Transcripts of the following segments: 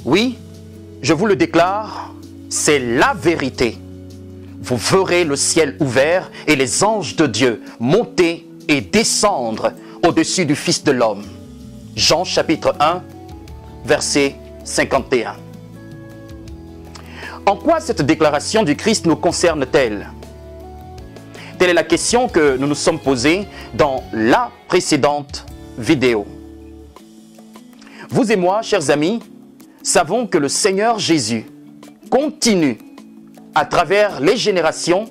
Oui, je vous le déclare, c'est la vérité. Vous verrez le ciel ouvert et les anges de Dieu monter et descendre au-dessus du Fils de l'homme. Jean chapitre 1, verset 51. En quoi cette déclaration du Christ nous concerne-t-elle? Telle est la question que nous nous sommes posée dans la précédente vidéo. Vous et moi, chers amis, savons que le Seigneur Jésus continue, à travers les générations,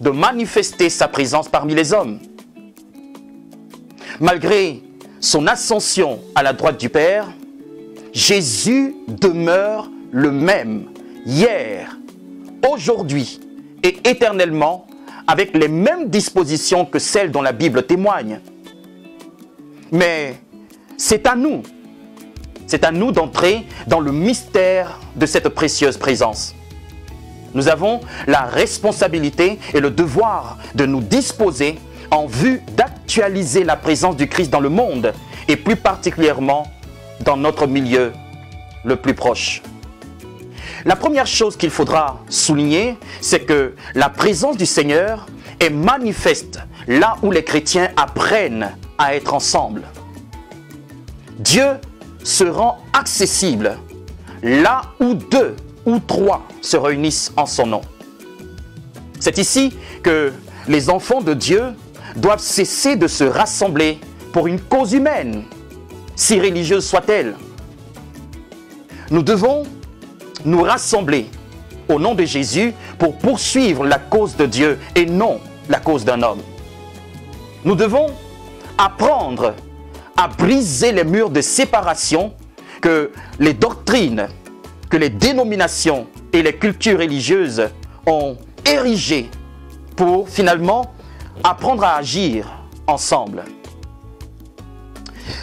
de manifester sa présence parmi les hommes. Malgré son ascension à la droite du Père, Jésus demeure le même, hier, aujourd'hui et éternellement, avec les mêmes dispositions que celles dont la Bible témoigne. Mais c'est à nous d'entrer dans le mystère de cette précieuse présence. Nous avons la responsabilité et le devoir de nous disposer en vue d'actualiser la présence du Christ dans le monde et plus particulièrement dans notre milieu le plus proche. La première chose qu'il faudra souligner, c'est que la présence du Seigneur est manifeste là où les chrétiens apprennent à être ensemble. Dieu se rend accessible là où 2 ou 3 se réunissent en son nom. C'est ici que les enfants de Dieu doivent cesser de se rassembler pour une cause humaine, si religieuse soit-elle. Nous devons nous rassembler au nom de Jésus pour poursuivre la cause de Dieu et non la cause d'un homme. Nous devons apprendre à briser les murs de séparation que les doctrines, que les dénominations et les cultures religieuses ont érigées pour finalement apprendre à agir ensemble.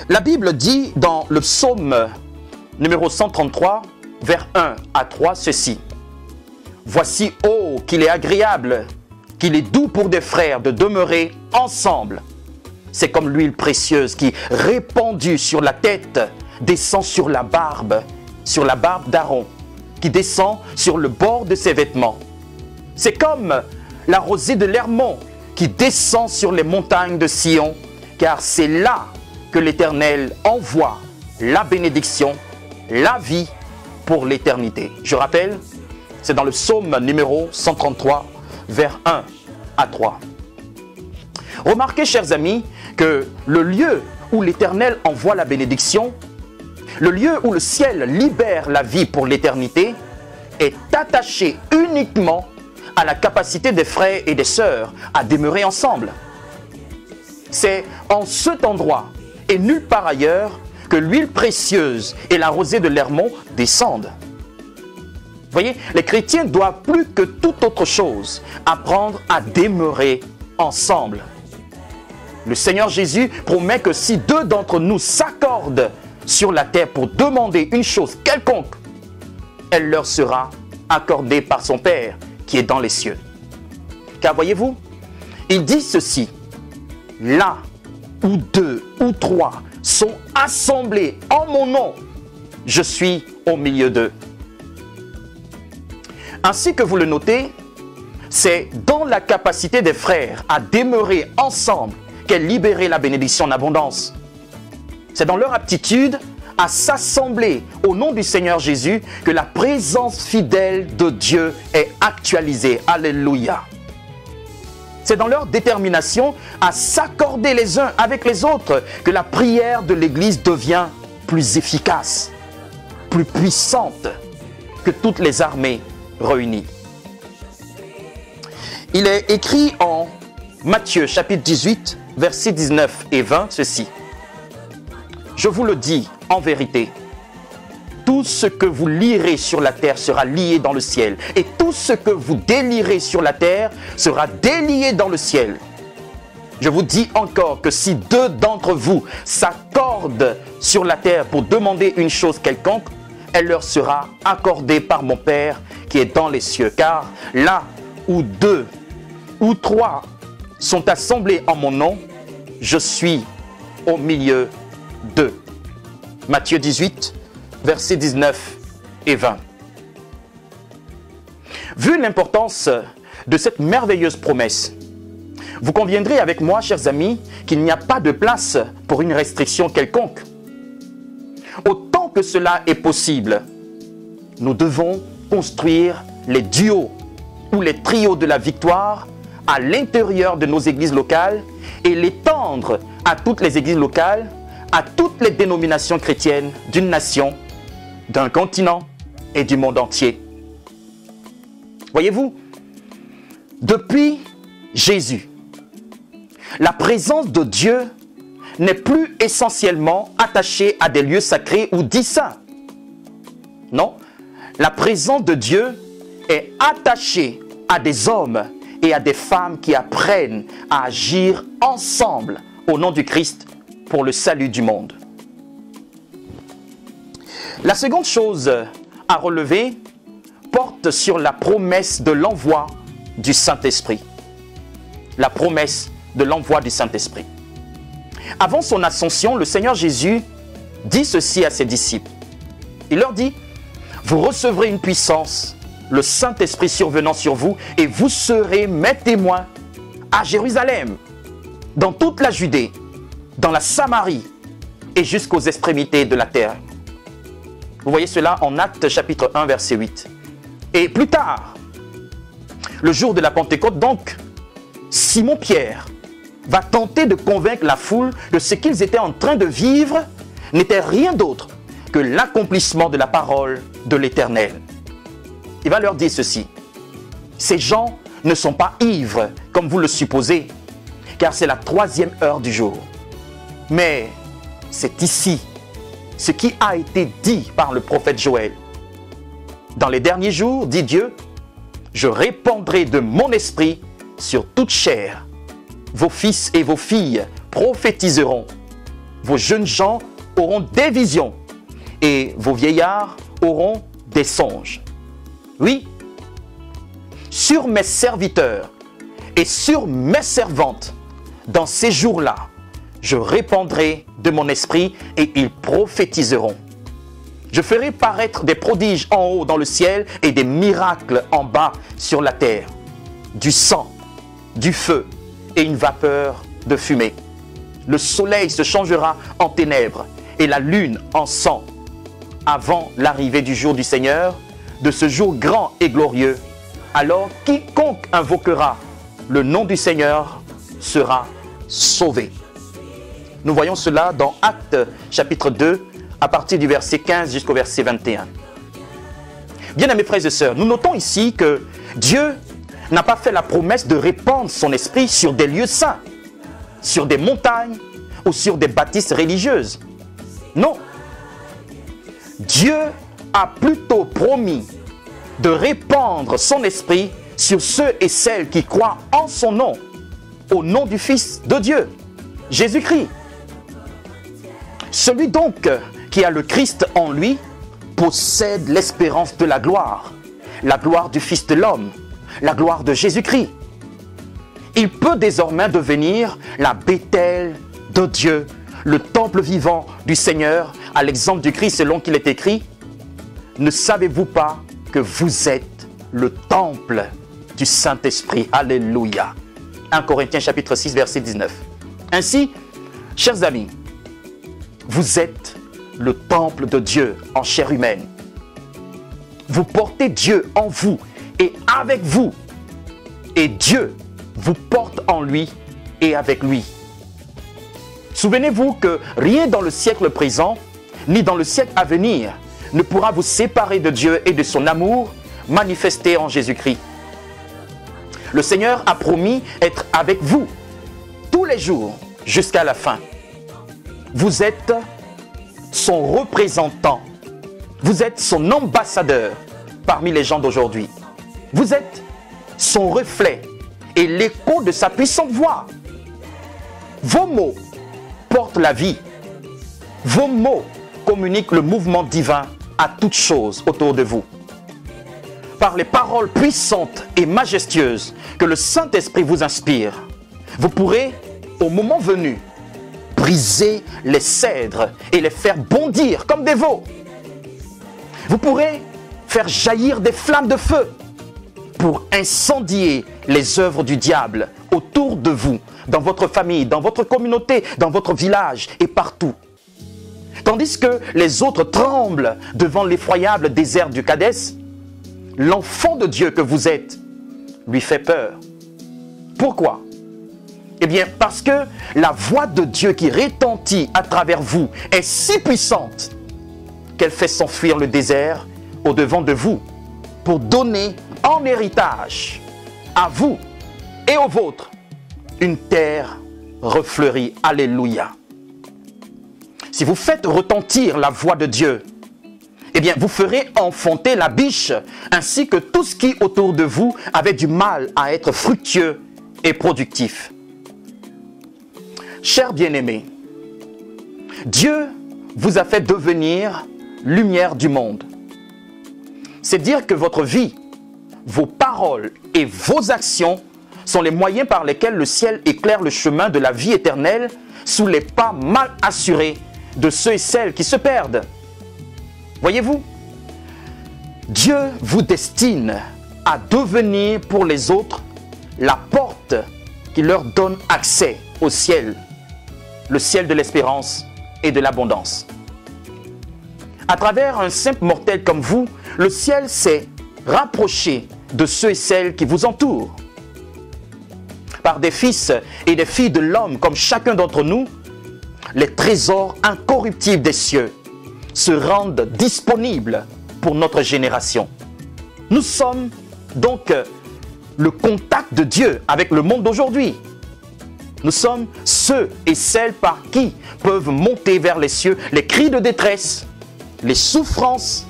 La Bible dit dans le psaume numéro 133, vers 1 à 3, ceci. « Voici, oh, qu'il est agréable, qu'il est doux pour des frères de demeurer ensemble. C'est comme l'huile précieuse qui, répandue sur la tête, descend sur la barbe d'Aaron, qui descend sur le bord de ses vêtements. C'est comme la rosée de l'Hermon qui descend sur les montagnes de Sion, car c'est là que l'Éternel envoie la bénédiction, la vie pour l'éternité. » Je rappelle, c'est dans le psaume numéro 133, vers 1 à 3. Remarquez, chers amis, que le lieu où l'Éternel envoie la bénédiction, le lieu où le ciel libère la vie pour l'éternité, est attaché uniquement à la capacité des frères et des sœurs à demeurer ensemble. C'est en cet endroit et nulle part ailleurs que l'huile précieuse et la rosée de l'Hermon descendent. Vous voyez, les chrétiens doivent plus que toute autre chose apprendre à demeurer ensemble. Le Seigneur Jésus promet que si 2 d'entre nous s'accordent sur la terre pour demander une chose quelconque, elle leur sera accordée par son Père qui est dans les cieux. Car voyez-vous, il dit ceci, là où 2 ou 3 sont assemblés en mon nom, je suis au milieu d'eux. Ainsi que vous le notez, c'est dans la capacité des frères à demeurer ensemble qu'est libérée la bénédiction en abondance. C'est dans leur aptitude à s'assembler au nom du Seigneur Jésus que la présence fidèle de Dieu est actualisée. Alléluia. C'est dans leur détermination à s'accorder les uns avec les autres que la prière de l'Église devient plus efficace, plus puissante que toutes les armées réunies. Il est écrit en Matthieu chapitre 18, versets 19 et 20, ceci. « Je vous le dis en vérité, tout ce que vous lierez sur la terre sera lié dans le ciel, et tout ce que vous délierez sur la terre sera délié dans le ciel. Je vous dis encore que si 2 d'entre vous s'accordent sur la terre pour demander une chose quelconque, elle leur sera accordée par mon Père qui est dans les cieux. Car là où 2 ou 3 sont assemblés en mon nom, je suis au milieu d'eux. » Matthieu 18, versets 19 et 20. Vu l'importance de cette merveilleuse promesse, vous conviendrez avec moi, chers amis, qu'il n'y a pas de place pour une restriction quelconque. Autant que cela est possible, nous devons construire les duos ou les trios de la victoire à l'intérieur de nos églises locales et l'étendre à toutes les églises locales, à toutes les dénominations chrétiennes d'une nation, d'un continent et du monde entier. Voyez-vous, depuis Jésus, la présence de Dieu n'est plus essentiellement attachée à des lieux sacrés ou dits saints. Non, la présence de Dieu est attachée à des hommes et à des femmes qui apprennent à agir ensemble au nom du Christ pour le salut du monde. La seconde chose à relever porte sur la promesse de l'envoi du Saint-Esprit. La promesse de l'envoi du Saint-Esprit. Avant son ascension, le Seigneur Jésus dit ceci à ses disciples. Il leur dit, « Vous recevrez une puissance, le Saint-Esprit survenant sur vous, et vous serez mes témoins à Jérusalem, dans toute la Judée, dans la Samarie et jusqu'aux extrémités de la terre. » Vous voyez cela en Actes chapitre 1, verset 8. Et plus tard, le jour de la Pentecôte, donc, Simon-Pierre va tenter de convaincre la foule que ce qu'ils étaient en train de vivre n'était rien d'autre que l'accomplissement de la parole de l'Éternel. Il va leur dire ceci. Ces gens ne sont pas ivres comme vous le supposez, car c'est la 3e heure du jour. Mais c'est ici ce qui a été dit par le prophète Joël. Dans les derniers jours, dit Dieu, je répandrai de mon esprit sur toute chair. Vos fils et vos filles prophétiseront. Vos jeunes gens auront des visions et vos vieillards auront des songes. Oui, sur mes serviteurs et sur mes servantes, dans ces jours-là, je répandrai de mon esprit et ils prophétiseront. Je ferai paraître des prodiges en haut dans le ciel et des miracles en bas sur la terre. Du sang, du feu et une vapeur de fumée. Le soleil se changera en ténèbres et la lune en sang avant l'arrivée du jour du Seigneur, de ce jour grand et glorieux. Alors quiconque invoquera le nom du Seigneur sera sauvé. Nous voyons cela dans Actes chapitre 2 à partir du verset 15 jusqu'au verset 21. Bien-aimés frères et sœurs, nous notons ici que Dieu n'a pas fait la promesse de répandre son esprit sur des lieux saints, sur des montagnes ou sur des bâtisses religieuses. Non. Dieu a plutôt promis de répandre son esprit sur ceux et celles qui croient en son nom, au nom du Fils de Dieu, Jésus-Christ. Celui donc qui a le Christ en lui possède l'espérance de la gloire du Fils de l'homme, la gloire de Jésus-Christ. Il peut désormais devenir la Béthel de Dieu, le temple vivant du Seigneur, à l'exemple du Christ selon qu'il est écrit. Ne savez-vous pas que vous êtes le temple du Saint-Esprit? Alléluia. 1 Corinthiens chapitre 6 verset 19. Ainsi, chers amis, vous êtes le temple de Dieu en chair humaine. Vous portez Dieu en vous et avec vous. Et Dieu vous porte en lui et avec lui. Souvenez-vous que rien dans le siècle présent, ni dans le siècle à venir, ne pourra vous séparer de Dieu et de son amour manifesté en Jésus-Christ. Le Seigneur a promis être avec vous tous les jours jusqu'à la fin. Vous êtes son représentant. Vous êtes son ambassadeur parmi les gens d'aujourd'hui. Vous êtes son reflet et l'écho de sa puissante voix. Vos mots portent la vie. Vos mots communiquent le mouvement divin à toutes choses autour de vous. Par les paroles puissantes et majestueuses que le Saint-Esprit vous inspire, vous pourrez, au moment venu, briser les cèdres et les faire bondir comme des veaux. Vous pourrez faire jaillir des flammes de feu pour incendier les œuvres du diable autour de vous, dans votre famille, dans votre communauté, dans votre village et partout. Tandis que les autres tremblent devant l'effroyable désert du Kadès, l'enfant de Dieu que vous êtes lui fait peur. Pourquoi? Eh bien, parce que la voix de Dieu qui retentit à travers vous est si puissante qu'elle fait s'enfuir le désert au-devant de vous pour donner en héritage à vous et aux vôtres une terre refleurie. Alléluia. Si vous faites retentir la voix de Dieu, eh bien, vous ferez enfanter la biche, ainsi que tout ce qui autour de vous avait du mal à être fructueux et productif. Chers bien-aimés, Dieu vous a fait devenir lumière du monde. C'est dire que votre vie, vos paroles et vos actions sont les moyens par lesquels le ciel éclaire le chemin de la vie éternelle sous les pas mal assurés de ceux et celles qui se perdent. Voyez-vous, Dieu vous destine à devenir pour les autres la porte qui leur donne accès au ciel, le ciel de l'espérance et de l'abondance. À travers un simple mortel comme vous, le ciel s'est rapproché de ceux et celles qui vous entourent. Par des fils et des filles de l'homme comme chacun d'entre nous, les trésors incorruptibles des cieux se rendent disponibles pour notre génération. Nous sommes donc le contact de Dieu avec le monde d'aujourd'hui. Nous sommes ceux et celles par qui peuvent monter vers les cieux les cris de détresse, les souffrances,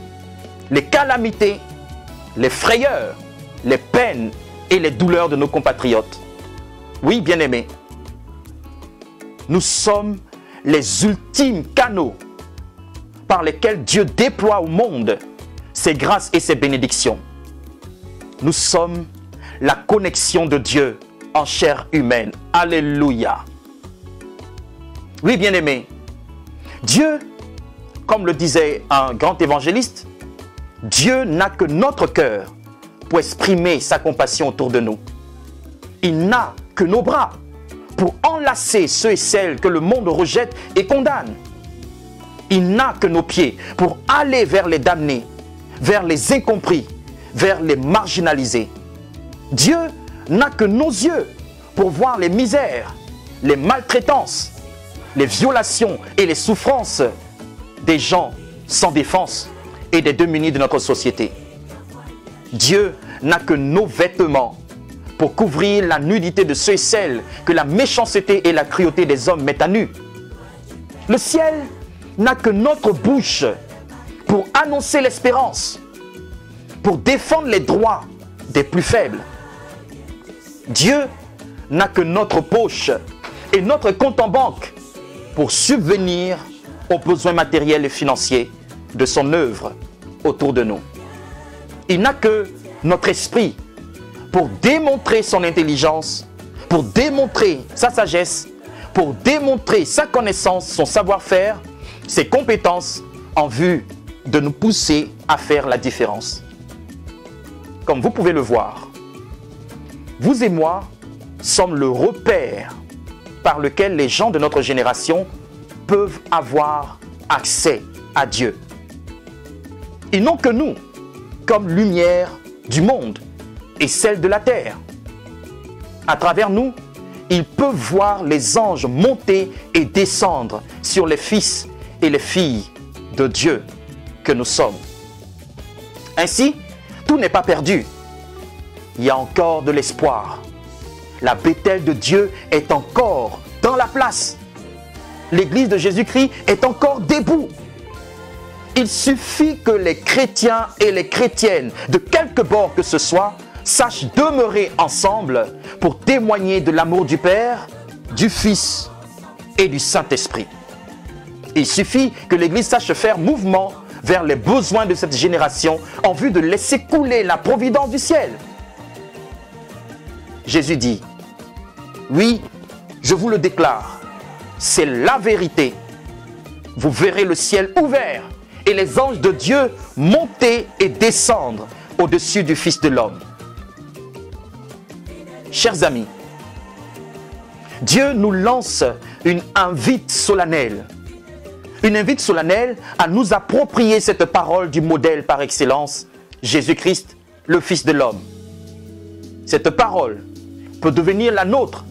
les calamités, les frayeurs, les peines et les douleurs de nos compatriotes. Oui, bien-aimés, nous sommes les ultimes canaux par lesquels Dieu déploie au monde ses grâces et ses bénédictions. Nous sommes la connexion de Dieu en chair humaine. Alléluia. Oui, bien-aimés, Dieu, comme le disait un grand évangéliste, Dieu n'a que notre cœur pour exprimer sa compassion autour de nous. Il n'a que nos bras pour enlacer ceux et celles que le monde rejette et condamne. Il n'a que nos pieds pour aller vers les damnés, vers les incompris, vers les marginalisés. Dieu n'a que nos yeux pour voir les misères, les maltraitances, les violations et les souffrances des gens sans défense et des démunis de notre société. Dieu n'a que nos vêtements pour couvrir la nudité de ceux et celles que la méchanceté et la cruauté des hommes mettent à nu. Le ciel n'a que notre bouche pour annoncer l'espérance, pour défendre les droits des plus faibles. Dieu n'a que notre poche et notre compte en banque pour subvenir aux besoins matériels et financiers de son œuvre autour de nous. Il n'a que notre esprit pour démontrer son intelligence, pour démontrer sa sagesse, pour démontrer sa connaissance, son savoir-faire, ses compétences en vue de nous pousser à faire la différence. Comme vous pouvez le voir, vous et moi sommes le repère par lequel les gens de notre génération peuvent avoir accès à Dieu. Ils n'ont que nous comme lumière du monde et celle de la terre. À travers nous, ils peuvent voir les anges monter et descendre sur les fils et les filles de Dieu que nous sommes. Ainsi, tout n'est pas perdu. Il y a encore de l'espoir. La Béthel de Dieu est encore dans la place. L'Église de Jésus-Christ est encore debout. Il suffit que les chrétiens et les chrétiennes, de quelque bord que ce soit, sachent demeurer ensemble pour témoigner de l'amour du Père, du Fils et du Saint-Esprit. Il suffit que l'Église sache faire mouvement vers les besoins de cette génération en vue de laisser couler la providence du ciel. Jésus dit, oui, je vous le déclare, c'est la vérité. Vous verrez le ciel ouvert et les anges de Dieu monter et descendre au-dessus du Fils de l'homme. Chers amis, Dieu nous lance une invite solennelle. Une invite solennelle à nous approprier cette parole du modèle par excellence, Jésus-Christ, le Fils de l'homme. Cette parole peut devenir la nôtre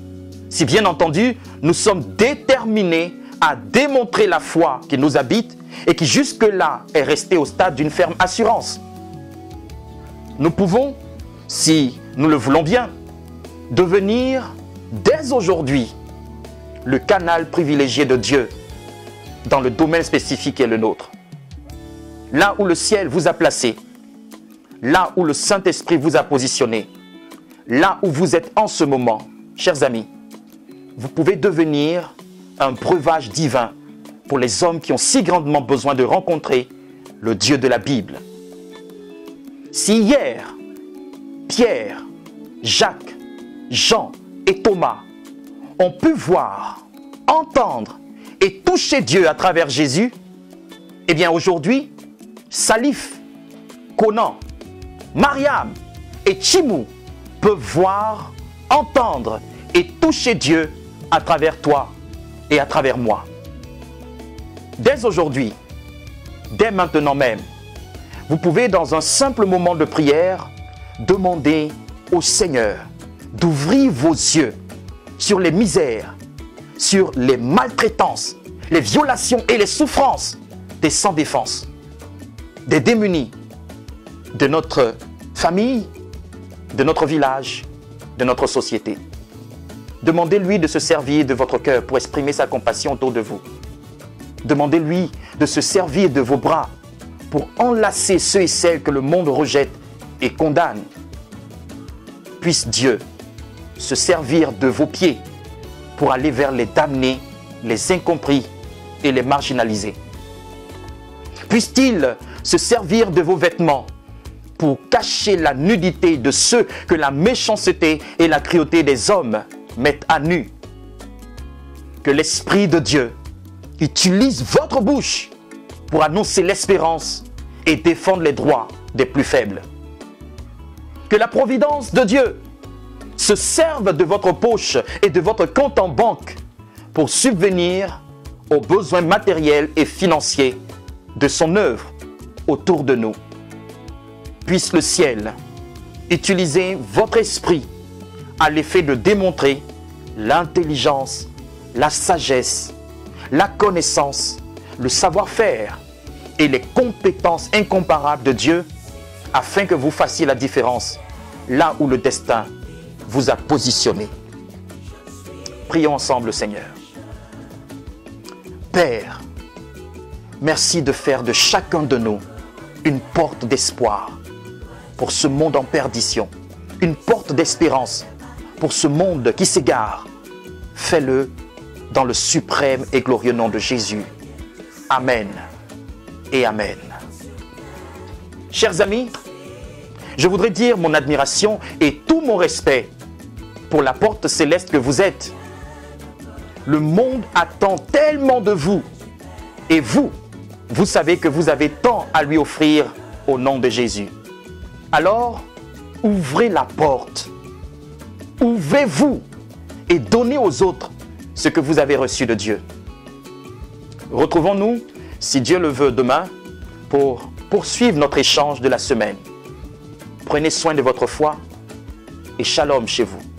si bien entendu nous sommes déterminés à démontrer la foi qui nous habite et qui jusque-là est restée au stade d'une ferme assurance. Nous pouvons, si nous le voulons bien, devenir dès aujourd'hui le canal privilégié de Dieu dans le domaine spécifique qui est le nôtre. Là où le ciel vous a placé, là où le Saint-Esprit vous a positionné, là où vous êtes en ce moment, chers amis, vous pouvez devenir un breuvage divin pour les hommes qui ont si grandement besoin de rencontrer le Dieu de la Bible. Si hier, Pierre, Jacques, Jean et Thomas ont pu voir, entendre et toucher Dieu à travers Jésus, eh bien aujourd'hui, Salif, Conan, Mariam et Chimou peuvent voir, entendre et toucher Dieu à travers toi et à travers moi. Dès aujourd'hui, dès maintenant même, vous pouvez dans un simple moment de prière demander au Seigneur d'ouvrir vos yeux sur les misères, sur les maltraitances, les violations et les souffrances des sans défense, des démunis, de notre famille, de notre village, de notre société. Demandez-lui de se servir de votre cœur pour exprimer sa compassion autour de vous. Demandez-lui de se servir de vos bras pour enlacer ceux et celles que le monde rejette et condamne. Puisse Dieu se servir de vos pieds pour aller vers les damnés, les incompris et les marginalisés. Puisse-t-il se servir de vos vêtements pour cacher la nudité de ceux que la méchanceté et la cruauté des hommes mettent à nu. Que l'Esprit de Dieu utilise votre bouche pour annoncer l'espérance et défendre les droits des plus faibles. Que la providence de Dieu se serve de votre poche et de votre compte en banque pour subvenir aux besoins matériels et financiers de son œuvre autour de nous. Puisse le ciel utiliser votre esprit à l'effet de démontrer l'intelligence, la sagesse, la connaissance, le savoir-faire et les compétences incomparables de Dieu afin que vous fassiez la différence là où le destin vous a positionné. Prions ensemble le Seigneur. Père, merci de faire de chacun de nous une porte d'espoir pour ce monde en perdition, une porte d'espérance pour ce monde qui s'égare. Fais-le dans le suprême et glorieux nom de Jésus. Amen et Amen. Chers amis, je voudrais dire mon admiration et tout mon respect pour la porte céleste que vous êtes. Le monde attend tellement de vous. Et vous, vous savez que vous avez tant à lui offrir au nom de Jésus. Alors, ouvrez la porte. Ouvrez-vous et donnez aux autres ce que vous avez reçu de Dieu. Retrouvons-nous, si Dieu le veut, demain pour poursuivre notre échange de la semaine. Prenez soin de votre foi et shalom chez vous.